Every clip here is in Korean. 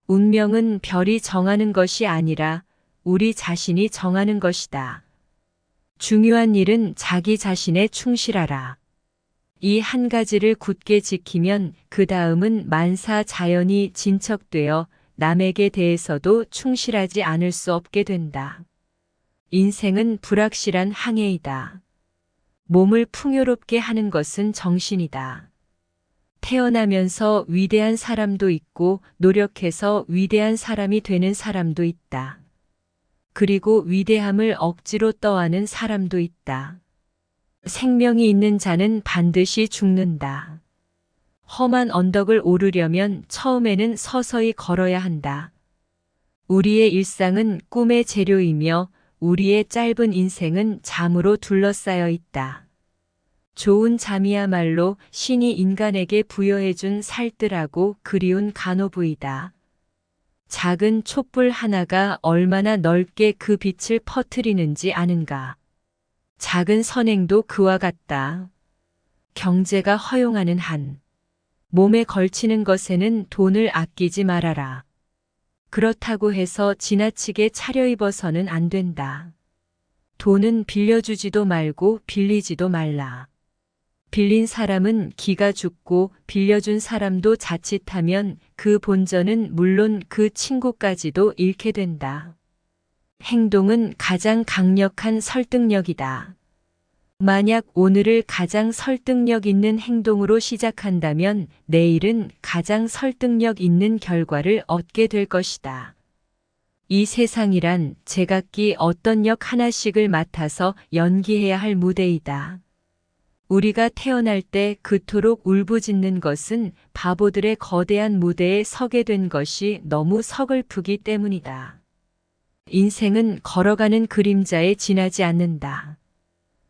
운명은 별이 정하는 것이 아니라 우리 자신이 정하는 것이다. 중요한 일은 자기 자신에 충실하라. 이 한 가지를 굳게 지키면 그 다음은 만사 자연이 진척되어 남에게 대해서도 충실하지 않을 수 없게 된다. 인생은 불확실한 항해이다. 몸을 풍요롭게 하는 것은 정신이다. 태어나면서 위대한 사람도 있고 노력해서 위대한 사람이 되는 사람도 있다. 그리고 위대함을 억지로 떠안은 사람도 있다. 생명이 있는 자는 반드시 죽는다. 험한 언덕을 오르려면 처음에는 서서히 걸어야 한다. 우리의 일상은 꿈의 재료이며 우리의 짧은 인생은 잠으로 둘러싸여 있다. 좋은 잠이야말로 신이 인간에게 부여해준 살뜰하고 그리운 간호부이다. 작은 촛불 하나가 얼마나 넓게 그 빛을 퍼뜨리는지 아는가. 작은 선행도 그와 같다. 경제가 허용하는 한, 몸에 걸치는 것에는 돈을 아끼지 말아라. 그렇다고 해서 지나치게 차려입어서는 안 된다. 돈은 빌려주지도 말고 빌리지도 말라. 빌린 사람은 기가 죽고 빌려준 사람도 자칫하면 그 본전은 물론 그 친구까지도 잃게 된다. 행동은 가장 강력한 설득력이다. 만약 오늘을 가장 설득력 있는 행동으로 시작한다면 내일은 가장 설득력 있는 결과를 얻게 될 것이다. 이 세상이란 제각기 어떤 역 하나씩을 맡아서 연기해야 할 무대이다. 우리가 태어날 때 그토록 울부짖는 것은 바보들의 거대한 무대에 서게 된 것이 너무 서글프기 때문이다. 인생은 걸어가는 그림자에 지나지 않는다.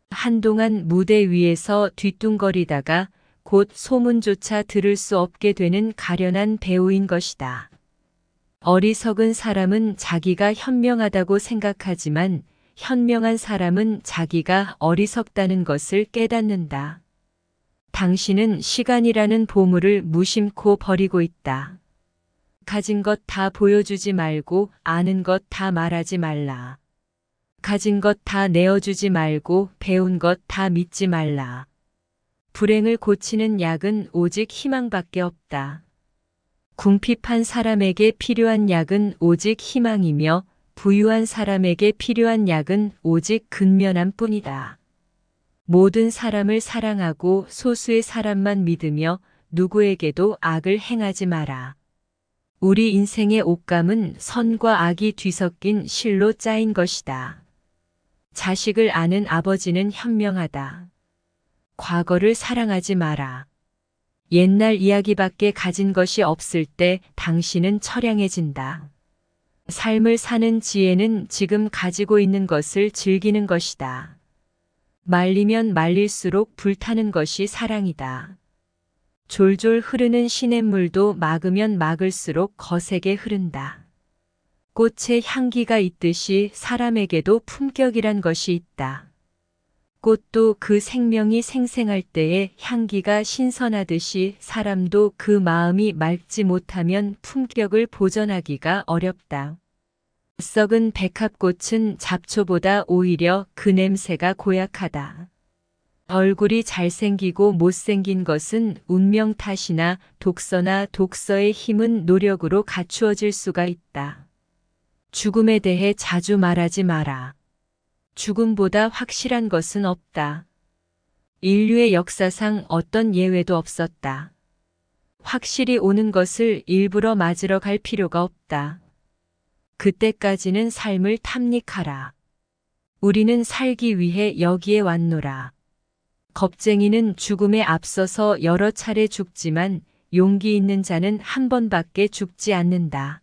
한동안 무대 위에서 뒤뚱거리다가 곧 소문조차 들을 수 없게 되는 가련한 배우인 것이다. 어리석은 사람은 자기가 현명하다고 생각하지만 현명한 사람은 자기가 어리석다는 것을 깨닫는다. 당신은 시간이라는 보물을 무심코 버리고 있다. 가진 것 다 보여주지 말고 아는 것 다 말하지 말라. 가진 것 다 내어주지 말고 배운 것 다 믿지 말라. 불행을 고치는 약은 오직 희망밖에 없다. 궁핍한 사람에게 필요한 약은 오직 희망이며 부유한 사람에게 필요한 약은 오직 근면함 뿐이다. 모든 사람을 사랑하고 소수의 사람만 믿으며 누구에게도 악을 행하지 마라. 우리 인생의 옷감은 선과 악이 뒤섞인 실로 짜인 것이다. 자식을 아는 아버지는 현명하다. 과거를 사랑하지 마라. 옛날 이야기밖에 가진 것이 없을 때 당신은 처량해진다. 삶을 사는 지혜는 지금 가지고 있는 것을 즐기는 것이다. 말리면 말릴수록 불타는 것이 사랑이다. 졸졸 흐르는 시냇물도 막으면 막을수록 거세게 흐른다. 꽃에 향기가 있듯이 사람에게도 품격이란 것이 있다. 꽃도 그 생명이 생생할 때에 향기가 신선하듯이 사람도 그 마음이 맑지 못하면 품격을 보존하기가 어렵다. 썩은 백합꽃은 잡초보다 오히려 그 냄새가 고약하다. 얼굴이 잘생기고 못생긴 것은 운명 탓이나 독서나 독서의 힘은 노력으로 갖추어질 수가 있다. 죽음에 대해 자주 말하지 마라. 죽음보다 확실한 것은 없다. 인류의 역사상 어떤 예외도 없었다. 확실히 오는 것을 일부러 맞으러 갈 필요가 없다. 그때까지는 삶을 탐닉하라. 우리는 살기 위해 여기에 왔노라. 겁쟁이는 죽음에 앞서서 여러 차례 죽지만 용기 있는 자는 한 번밖에 죽지 않는다.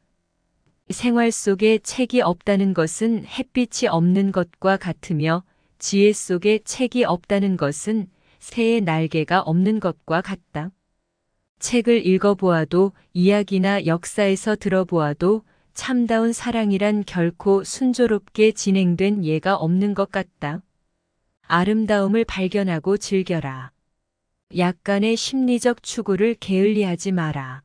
생활 속에 책이 없다는 것은 햇빛이 없는 것과 같으며 지혜 속에 책이 없다는 것은 새의 날개가 없는 것과 같다. 책을 읽어보아도 이야기나 역사에서 들어보아도 참다운 사랑이란 결코 순조롭게 진행된 예가 없는 것 같다. 아름다움을 발견하고 즐겨라. 약간의 심리적 추구를 게을리하지 마라.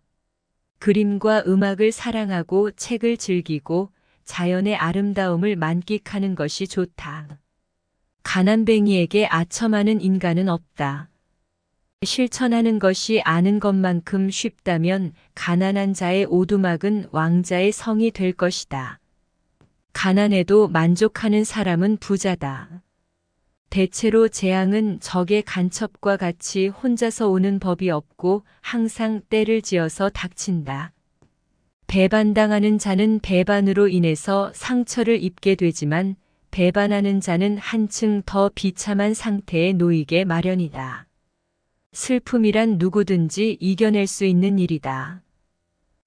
그림과 음악을 사랑하고 책을 즐기고 자연의 아름다움을 만끽하는 것이 좋다. 가난뱅이에게 아첨하는 인간은 없다. 실천하는 것이 아는 것만큼 쉽다면 가난한 자의 오두막은 왕자의 성이 될 것이다. 가난해도 만족하는 사람은 부자다. 대체로 재앙은 적의 간첩과 같이 혼자서 오는 법이 없고 항상 때를 지어서 닥친다. 배반당하는 자는 배반으로 인해서 상처를 입게 되지만 배반하는 자는 한층 더 비참한 상태에 놓이게 마련이다. 슬픔이란 누구든지 이겨낼 수 있는 일이다.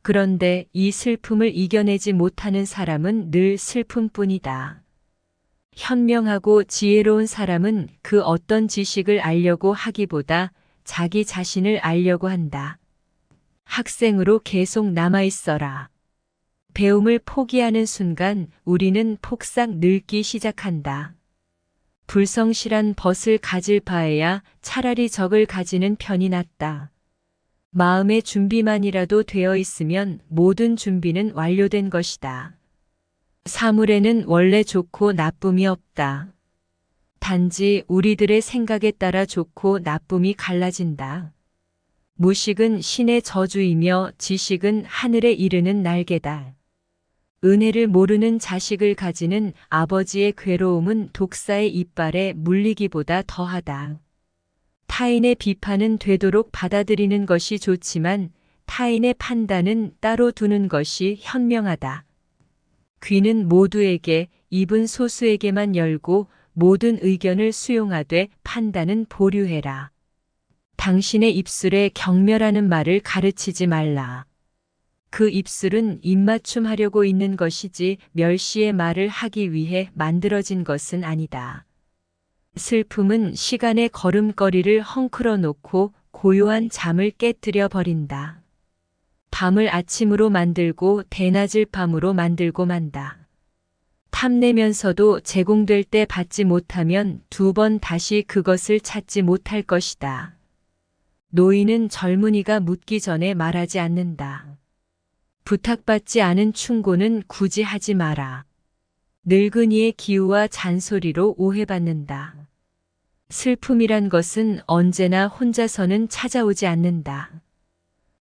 그런데 이 슬픔을 이겨내지 못하는 사람은 늘 슬픔뿐이다. 현명하고 지혜로운 사람은 그 어떤 지식을 알려고 하기보다 자기 자신을 알려고 한다. 학생으로 계속 남아있어라. 배움을 포기하는 순간 우리는 폭삭 늙기 시작한다. 불성실한 벗을 가질 바에야 차라리 적을 가지는 편이 낫다. 마음의 준비만이라도 되어 있으면 모든 준비는 완료된 것이다. 사물에는 원래 좋고 나쁨이 없다. 단지 우리들의 생각에 따라 좋고 나쁨이 갈라진다. 무식은 신의 저주이며 지식은 하늘에 이르는 날개다. 은혜를 모르는 자식을 가지는 아버지의 괴로움은 독사의 이빨에 물리기보다 더하다. 타인의 비판은 되도록 받아들이는 것이 좋지만 타인의 판단은 따로 두는 것이 현명하다. 귀는 모두에게, 입은 소수에게만 열고 모든 의견을 수용하되 판단은 보류해라. 당신의 입술에 경멸하는 말을 가르치지 말라. 그 입술은 입맞춤하려고 있는 것이지 멸시의 말을 하기 위해 만들어진 것은 아니다. 슬픔은 시간의 걸음걸이를 헝클어 놓고 고요한 잠을 깨뜨려 버린다. 밤을 아침으로 만들고 대낮을 밤으로 만들고 만다. 탐내면서도 제공될 때 받지 못하면 2번 다시 그것을 찾지 못할 것이다. 노인은 젊은이가 묻기 전에 말하지 않는다. 부탁받지 않은 충고는 굳이 하지 마라. 늙은이의 기우와 잔소리로 오해받는다. 슬픔이란 것은 언제나 혼자서는 찾아오지 않는다.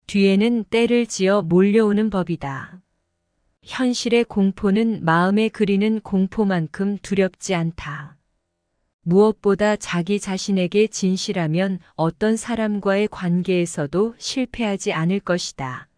뒤에는 때를 지어 몰려오는 법이다. 현실의 공포는 마음에 그리는 공포만큼 두렵지 않다. 무엇보다 자기 자신에게 진실하면 어떤 사람과의 관계에서도 실패하지 않을 것이다.